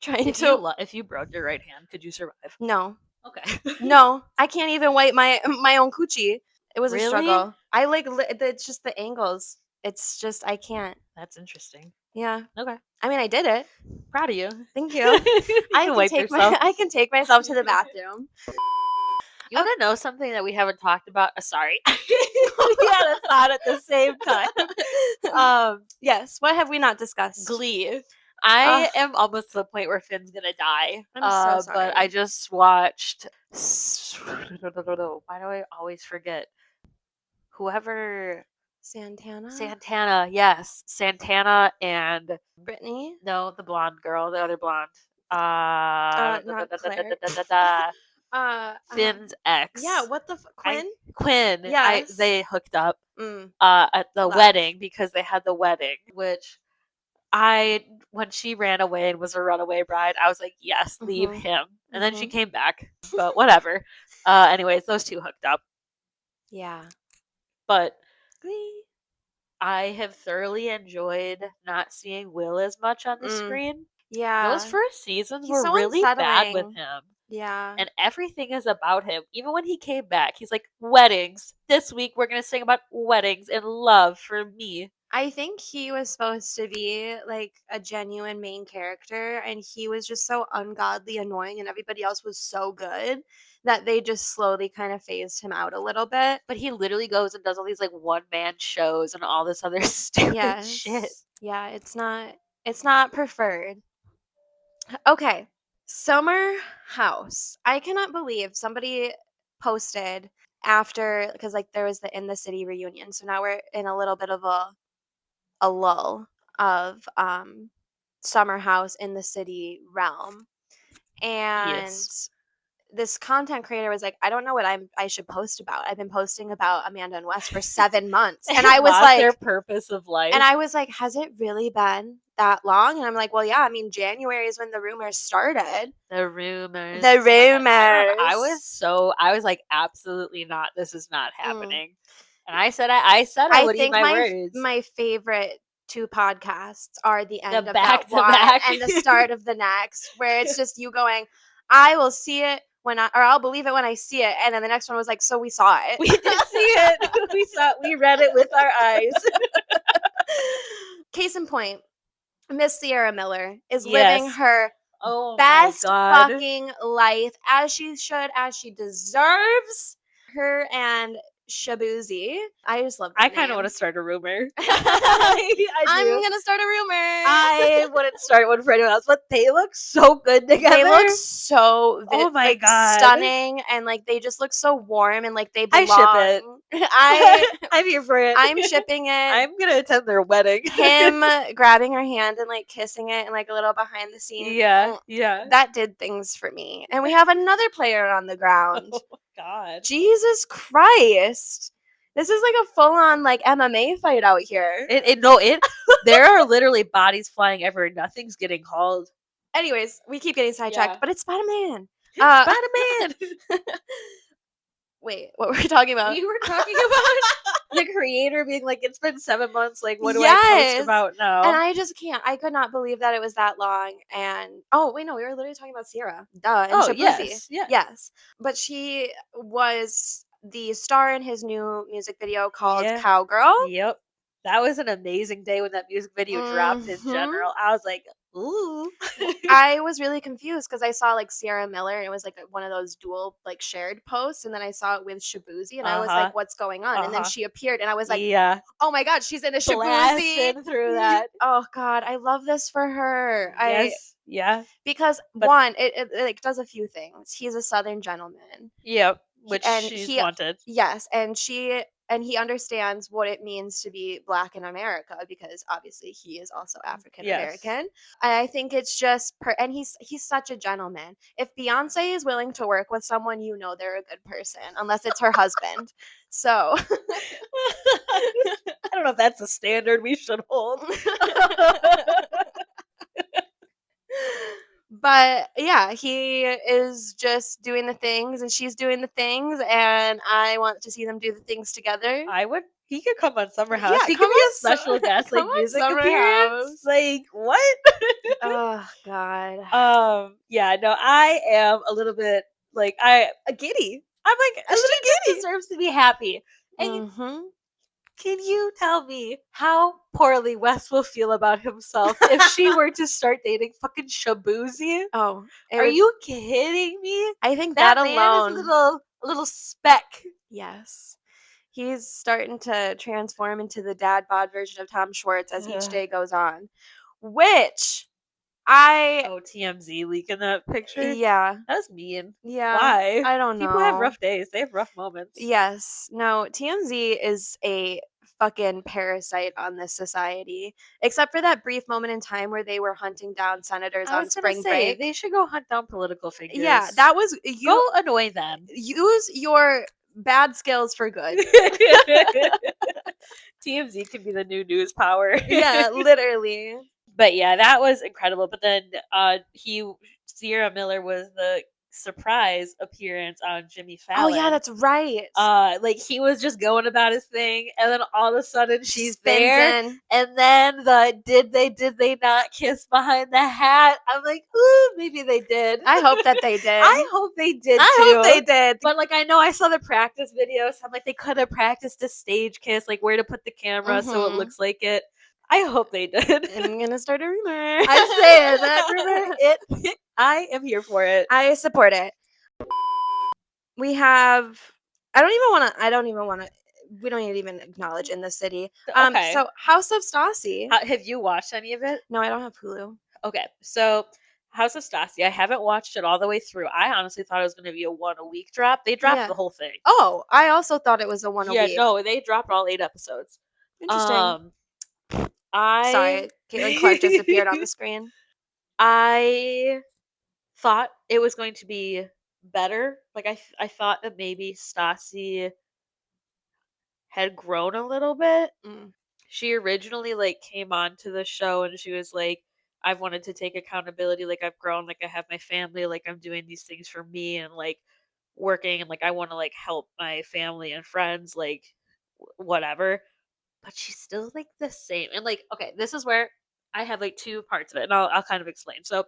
If you broke your right hand, could you survive? No. Okay. No, I can't even wipe my own coochie. It was a struggle. I it's just the angles. It's just I can't. That's interesting. Yeah. Okay. I mean, I did it. Proud of you. Thank you. I can take myself to the bathroom. You want to know something that we haven't talked about? Sorry. We had a thought at the same time. Yes. What have we not discussed? Glee. I am almost to the point where Finn's gonna die. I'm so sorry. But I just watched. Why do I always forget? Whoever. Santana, yes. Santana and Brittany. No, the blonde girl, the other blonde. Not Claire. Finn's ex. Yeah, what the Quinn? Quinn. Yes. They hooked up at the wedding because they had the wedding, which when she ran away and was a runaway bride, I was like, yes, leave him. And then she came back, but whatever. Anyways, those two hooked up. Yeah. But I have thoroughly enjoyed not seeing Will as much on the screen. Yeah. Those first seasons were really bad with him. Yeah. And everything is about him. Even when he came back, he's like, weddings. This week we're going to sing about weddings and love for me. I think he was supposed to be like a genuine main character, and he was just so ungodly annoying, and everybody else was so good that they just slowly kind of phased him out a little bit. But he literally goes and does all these like one man shows and all this other stupid shit. Yes. Yeah, it's not preferred. Okay. Summer house. I cannot believe somebody posted after, because like there was the In the City reunion. So now we're in a little bit of a lull of summer house in the city realm. And Yes. this content creator was like, I don't know what I should post about. I've been posting about Amanda and Wes for 7 months. And I was Lost like, their purpose of life. and I was like, has it really been that long? And I'm like, well, yeah, I mean, January is when the rumors started. The rumors. The rumors. I was like, absolutely not. This is not happening. And I said I would eat my words. My favorite 2 podcasts are the end of back that one back. and the start of the next, where it's just you going, I will see it I'll believe it when I see it. And then the next one was like, so we saw it. We did see it. We read it with our eyes. Case in point, Miss Sierra Miller is living her Oh best my God. fucking life, as she should, as she deserves. Her and Shabuzi. I just love that I kind of name. want to start a rumor. I'm gonna start a rumor. I wouldn't start one for anyone else, but they look so good together. They look so Oh my God. stunning, and like they just look so warm, and like they belong. I ship it. I'm here for it. I'm shipping it. I'm gonna attend their wedding. Him grabbing her hand and like kissing it and like a little behind the scenes. Yeah. That did things for me. And we have another player on the ground. Oh God. Jesus Christ. This is like a full-on like MMA fight out here. There are literally bodies flying everywhere. Nothing's getting hauled. Anyways, we keep getting sidetracked, but it's Spider-Man. Spider-Man. Wait, what were we talking about? We were talking about the creator being like, it's been 7 months. Like, what do I post about now? And I just can't. I could not believe that it was that long. And oh wait, no, we were literally talking about Sierra. Duh. And Shabuzi. Yes. But she was the star in his new music video called Cowgirl. Yep. That was an amazing day when that music video dropped in general. I was like, ooh. I was really confused because I saw like Sierra Miller and it was like one of those dual like shared posts, and then I saw it with Shabuzi and I was like, what's going on? And then she appeared and I was like, oh my God, she's in a Shabuzi. Through that. Oh God, I love this for her. Because but, one, it like does a few things. He's a Southern gentleman. Yep. Which she's wanted. Yes, and he understands what it means to be Black in America, because obviously he is also African American. Yes. And I think it's just and he's such a gentleman. If Beyonce is willing to work with someone, you know they're a good person, unless it's her husband. So I don't know if that's a standard we should hold. But yeah, he is just doing the things and she's doing the things, and I want to see them do the things together. He could come on Summer House. He could be a special guest, like music appearance. Like what? Oh God. Yeah, no, I am a little bit like giddy. I'm like, a little giddy. Deserves to be happy. And can you tell me how poorly Wes will feel about himself if she were to start dating fucking Shabuzi? Oh, are you kidding me? I think that alone is a little speck. Yes. He's starting to transform into the dad bod version of Tom Schwartz as each day goes on. Which TMZ leaking that picture? Yeah. That's mean. Yeah. Why? I don't know. People have rough days. They have rough moments. Yes. No, TMZ is a fucking parasite on this society. Except for that brief moment in time where they were hunting down senators on spring break. They should go hunt down political figures. Yeah, that was go annoy them. Use your bad skills for good. TMZ could be the new news power. Yeah, literally. But yeah, that was incredible. But then Sierra Miller was the surprise appearance on Jimmy Oh, yeah, Fallon. that's right. Like he was just going about his thing, and then all of a sudden She she's spins there, in. and then the did they not kiss behind the hat? I'm like, ooh, maybe they did. I hope that they did. I hope they did I too. hope they did. But like I know I saw the practice videos. I'm like they could have practiced a stage kiss, like where to put the camera so it looks like it. I hope they did. I'm gonna start a rumor. I'm saying that rumor. I am here for it. I support it. We have. I don't even want to. We don't even acknowledge in the city. Okay. So House of Stassi. Have you watched any of it? No, I don't have Hulu. Okay, so House of Stassi, I haven't watched it all the way through. I honestly thought it was going to be a one a week drop. They dropped Yeah. the whole thing. Oh, I also thought it was a one a week. No, they dropped all 8 episodes. Interesting. Sorry, Caitlin Clark just appeared on the screen. I thought it was going to be better. Like I thought that maybe Stassi had grown a little bit. She originally like came onto the show and she was like, I've wanted to take accountability, like I've grown, like I have my family, like I'm doing these things for me and like working and like I want to like help my family and friends, like whatever. But she's still like the same. And like, okay, this is where I have like 2 parts of it and I'll kind of explain. So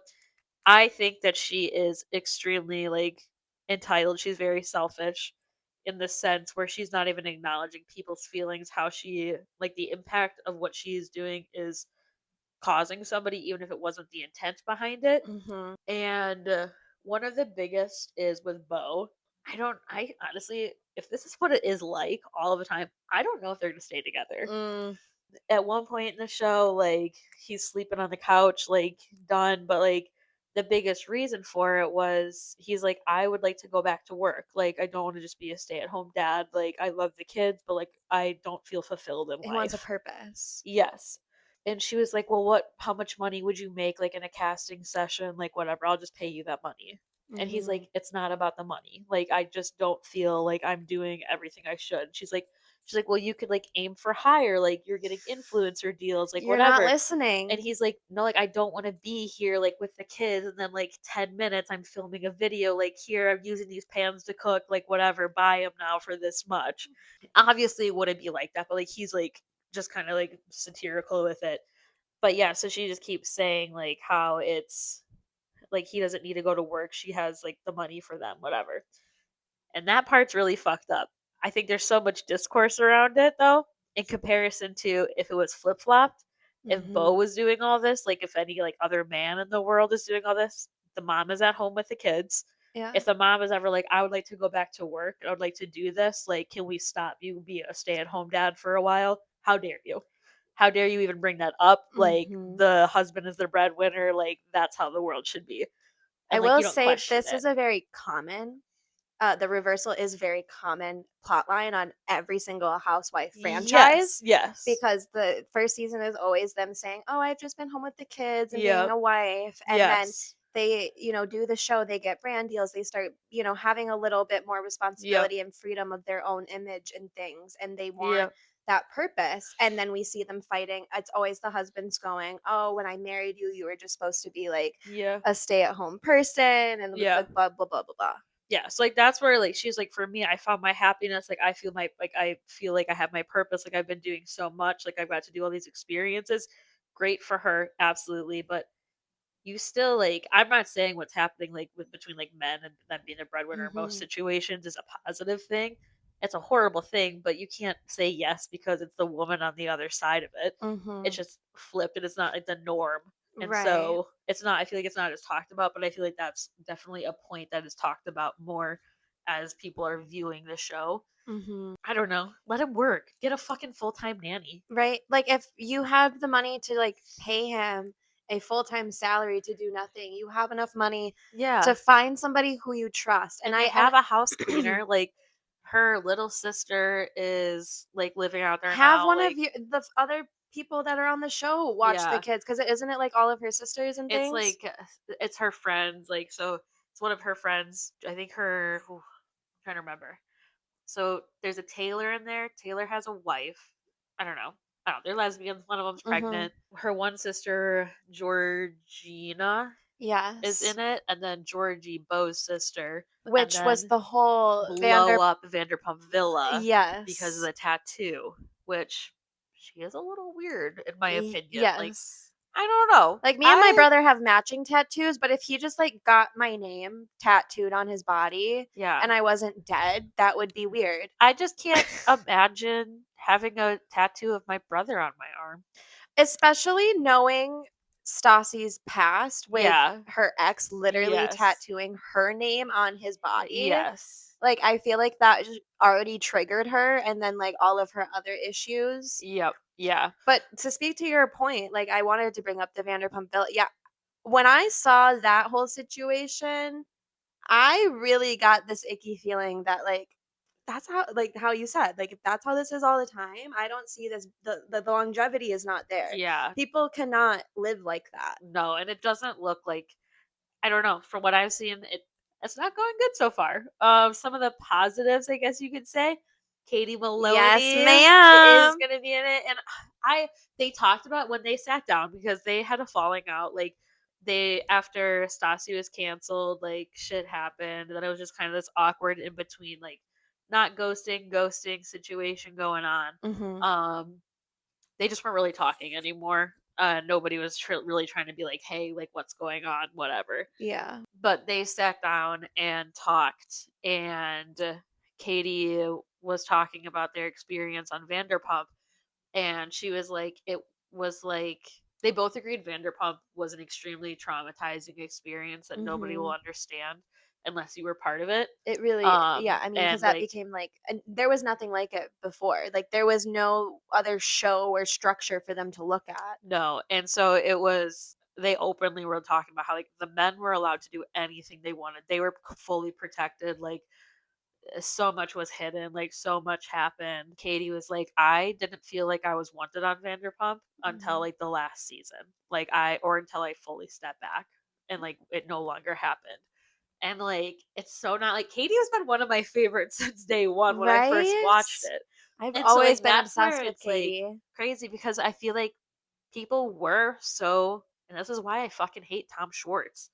I think that she is extremely like entitled. She's very selfish in the sense where she's not even acknowledging people's feelings, how she like the impact of what she is doing is causing somebody, even if it wasn't the intent behind it. And one of the biggest is with Bo. I honestly, if this is what it is like all of the time, I don't know if they're gonna stay together. At one point in the show, like he's sleeping on the couch, like done, but like the biggest reason for it was he's like, I would like to go back to work. Like I don't want to just be a stay at home dad. Like I love the kids, but like I don't feel fulfilled in He wants a life. purpose. Yes. And she was like, well, how much money would you make like in a casting session? Like whatever, I'll just pay you that money. And he's like, it's not about the money. Like I just don't feel like I'm doing everything I should. She's like, well, you could like aim for higher, like you're getting influencer deals, like You're not whatever. listening. And he's like, no, like I don't want to be here like with the kids and then like 10 minutes I'm filming a video, like here I'm using these pans to cook, like whatever, buy them now for this much. Obviously it wouldn't be like that, but like he's like just kind of like satirical with it. But yeah, so she just keeps saying like how it's like he doesn't need to go to work. She has like the money for them, whatever. And that part's really fucked up. I think there's so much discourse around it though, in comparison to if it was flip flopped. If Bo was doing all this, like if any like other man in the world is doing all this, the mom is at home with the kids. Yeah. If the mom is ever like, I would like to go back to work, I would like to do this, like, can we stop you be a stay at home dad for a while? How dare you? How dare you even bring that up? Like the husband is the breadwinner, like that's how the world should be. And I like will you don't say question this it. is a very common the reversal is very common plotline on every single housewife franchise. Yes. Because the first season is always them saying, oh, I've just been home with the kids and being Yep. a wife. And then Yes. they, do the show, they get brand deals, they start, having a little bit more responsibility and freedom of their own image and things. And they want that purpose. And then we see them fighting. It's always the husbands going, oh, when I married you, you were just supposed to be like a stay-at-home person and blah, blah, blah, blah, blah. Yeah, so like that's where like she's like, for me, I found my happiness. Like I feel like I have my purpose. Like I've been doing so much. Like I've got to do all these experiences. Great for her, absolutely. But you still like, I'm not saying what's happening like with between like men and them being a breadwinner in most situations is a positive thing. It's a horrible thing, but you can't say yes because it's the woman on the other side of it. It's just flipped and it's not like the norm. And so it's not, I feel like it's not as talked about, but I feel like that's definitely a point that is talked about more as people are viewing the show. I don't know. Let him work. Get a fucking full-time nanny. Right? Like if you have the money to like pay him a full-time salary to do nothing, you have enough money to find somebody who you trust. And I have a house cleaner. Like her little sister is like living out there have now. One like, of the other people that are on the show watch the kids, because isn't it like all of her sisters and things? It's like it's her friends, like, so it's one of her friends. I think I'm trying to remember. So there's a Taylor in there. Taylor has a wife. I don't know. They're lesbians. One of them's pregnant. Her one sister, Georgina, is Yes. in it, and then Georgie, Beau's sister, and Which was then the whole blow up Vanderpump Villa because of yes. the tattoo, which she is a little weird in my opinion. Like, Yes. I don't know. Like, me and my brother have matching tattoos, but if he just, like, got my name tattooed on his body Yeah. and I wasn't dead, that would be weird. I just can't imagine having a tattoo of my brother on my arm. Especially knowing Stassi's past with Yeah. her ex literally Yes. tattooing her name on his body. Yes. Like, I feel like that just already triggered her and then, like, all of her other issues. Yep. Yeah. But to speak to your point, like, I wanted to bring up the Vanderpump Villa. Yeah, when I saw that whole situation, I really got this icky feeling that, like, that's how, like, how you said, like, if that's how this is all the time, I don't see this, the longevity is not there. Yeah. People cannot live like that. No, and it doesn't look like, I don't know, from what I've seen, it's not going good so far. Some of the positives, I guess you could say, Katie Yes, Maloney is ma'am. gonna be in it, and they talked about when they sat down because they had a falling out. Like, they, after Stassi was canceled, like, shit happened, and then it was just kind of this awkward in between, like, not ghosting situation going on. Mhm. Um, they just weren't really talking anymore. Nobody was really trying to be like, hey, like, what's going on, whatever. Yeah. But they sat down and talked, and Katie was talking about their experience on Vanderpump, and she was like, it was like they both agreed Vanderpump was an extremely traumatizing experience that nobody will Mhm. understand unless you were part of it. It really, yeah, I mean, because And that like, became, like, and there was nothing like it before. Like, there was no other show or structure for them to look at. no, and so it was, they openly were talking about how, like, the men were allowed to do anything they wanted. They were fully protected. Like, so much was hidden, like, so much happened. Katie was like, I didn't feel like I was wanted on Vanderpump until, Mhm. like, the last season. Like, until I fully stepped back and, like, it no longer happened. And, like, it's so not like, Katie has been one of my favorites since day one when I first Right? watched it. I've And so, always like, been that's obsessed where with it's, like, Katie. crazy because I feel like people were so, and this is why I fucking hate Tom Schwartz,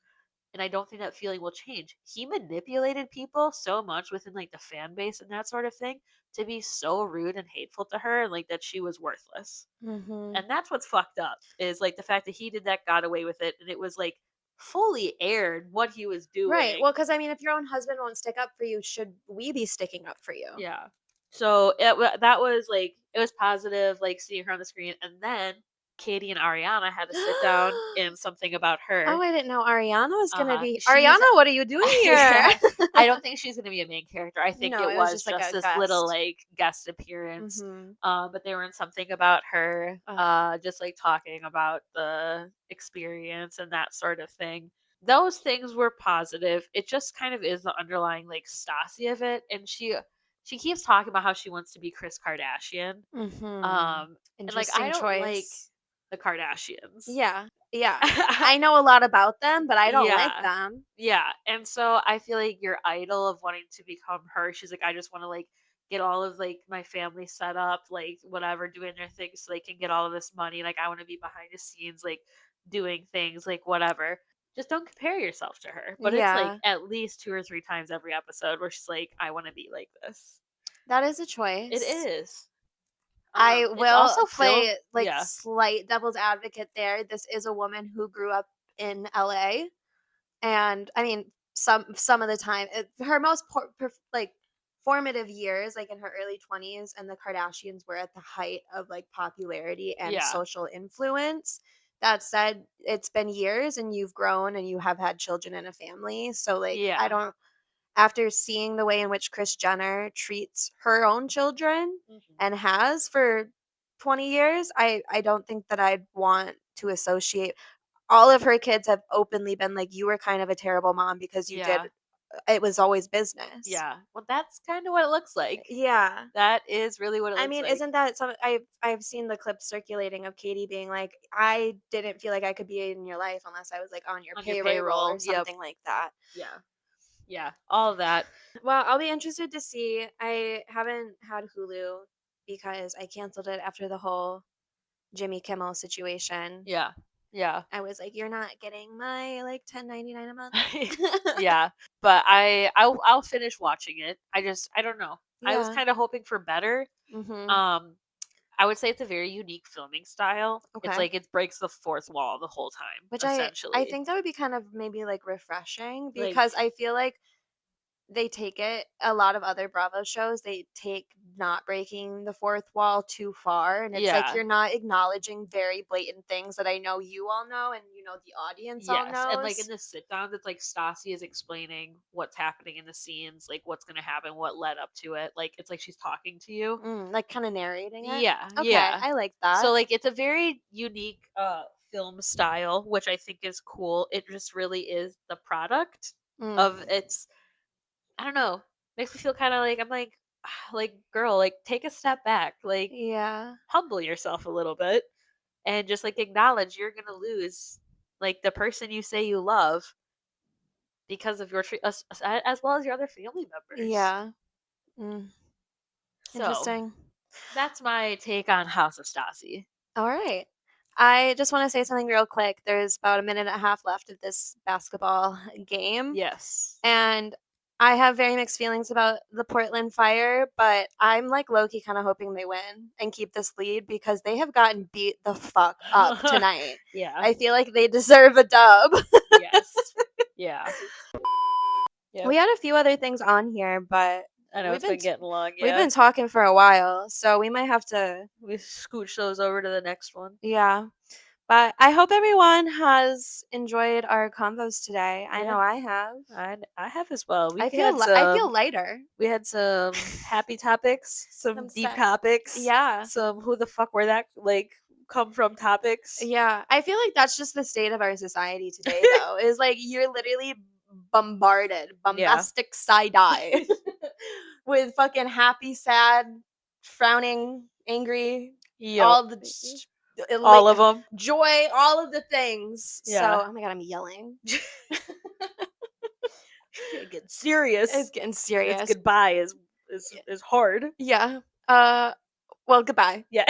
and I don't think that feeling will change. He manipulated people so much within, like, the fan base and that sort of thing to be so rude and hateful to her, and, like, that she was worthless. Mhm. And that's what's fucked up, is, like, the fact that he did that, got away with it, and it was, like, fully aired what he was Right. doing. Well, because I mean, if your own husband won't stick up for you, should we be sticking up for you? Yeah. So that was, like, it was positive, like, seeing her on the screen, and then Katie and Ariana had to sit down in something about Oh, her. I didn't know Ariana was gonna Uh-huh. be She's Ariana, what are you doing here? yeah. I don't think she's gonna be a main character. I think No, it it was was just like just a this little, guest. like, guest appearance. Mhm. But they were in something about her, Ugh. just, like, talking about the experience and that sort of thing. Those things were positive. It just kind of is the underlying, like, Stassi of it, and she keeps talking about how she wants to be Kris Kardashian. Mhm. And, like, I Interesting don't like choice. the Kardashians. Yeah. Yeah. I know a lot about them, but I don't like Yeah. them. Yeah, and so I feel like your idol of wanting to become her, she's like, "I just wanna, like, get all of, like, my family set up, like, whatever, doing their thing so they can get all of this money, like, I wanna be behind the scenes, like, doing things, like, whatever." Just don't compare yourself to her, but it's, like, Yeah. at least 2 or 3 times every episode where she's like, "I wanna be like this." That is a It choice. is. I It's will also filled, play, like, yeah. slight devil's advocate there. This is a woman who grew up in LA, and I mean, some of the time, her most like, formative years, like, in her early 20s, and the Kardashians were at the height of, like, popularity and Yeah. social influence. That said, it's been years, and you've grown, and you have had children and a family, so, like, I Yeah. don't, after seeing the way in which Kris Jenner treats her own children Mhm. and has for 20 years, I don't think that I'd want to associate. All of her kids have openly been like, "You were kind of a terrible mom because you Yeah. did, it was always business." Yeah. Well, that's kinda what it looks like. Yeah. That is really what it I looks mean, like. isn't that some, I've seen the clips circulating of Katie being like, "I didn't feel like I could be in your life unless I was, like, on your On your payroll," or payroll, yep. something like that. Yeah. Yeah, all of that. Well, I'll be interested to see. I haven't had Hulu because I canceled it after the whole Jimmy Kimmel situation. Yeah. Yeah. I was like, "You're not getting my, like, $10.99 a month." Yeah, but I'll finish watching it. I don't know. I was Yeah. kinda hoping for better. Mhm. Um, I would say it's a very unique filming style. It's Okay. like it breaks the fourth wall the whole time, Which I essentially. think that would be kind of maybe, like, refreshing Like because I feel like they take it a lot of other Bravo shows, they take not breaking the fourth wall too far, and it's like yeah. you're not acknowledging very blatant things that I know you all know and you know the audience all Yes, and, like, in knows. the sit downs, it's like Stassi is explaining what's happening in the scenes, like, what's gonna happen, what led up to it, like, it's like she's talking to you. Like, kinda narrating it? Yeah, Okay, yeah. I like So, that. like, it's a very unique, film style, which I think is cool. It just really is the product Mm. of its I don't know, makes me feel kinda like I'm like, like, "Girl, like, take a step back, like, Yeah. humble yourself a little bit, and just, like, acknowledge you're gonna lose, like, the person you say you love because of your as well as your other family members." Yeah. Mm. So, Interesting. that's my take on House of Stassi. All right. I just want to say something real quick. There's about a minute and a half left of this basketball game, Yes. and I have very mixed feelings about the Portland Fire, but I'm like low key kind of hoping they win and keep this lead because they have gotten beat the fuck up tonight. Yeah. I feel like they deserve a dub. Yes. Yeah. Yep. We had a few other things on here, but I know we've it's been been getting long, we've yeah. been talking for a while, so we might have to We scooch those over to the next one. yeah. But I hope everyone has enjoyed our combos today. I Yeah. know I have. I have as well. I feel lighter. We had some happy topics, some I'm deep set. topics, Yeah. some who the fuck were that like come from topics. Yeah. I feel like that's just the state of our society today though. Is like you're literally bombarded, Yeah. bombastic side eye with fucking happy, sad, frowning, angry, Yep. all the All of them. joy, all of the things. Yeah. So, oh my god, I'm yelling. Getting serious. It's getting It's serious. goodbye is hard. Yeah. Well, goodbye. Yeah.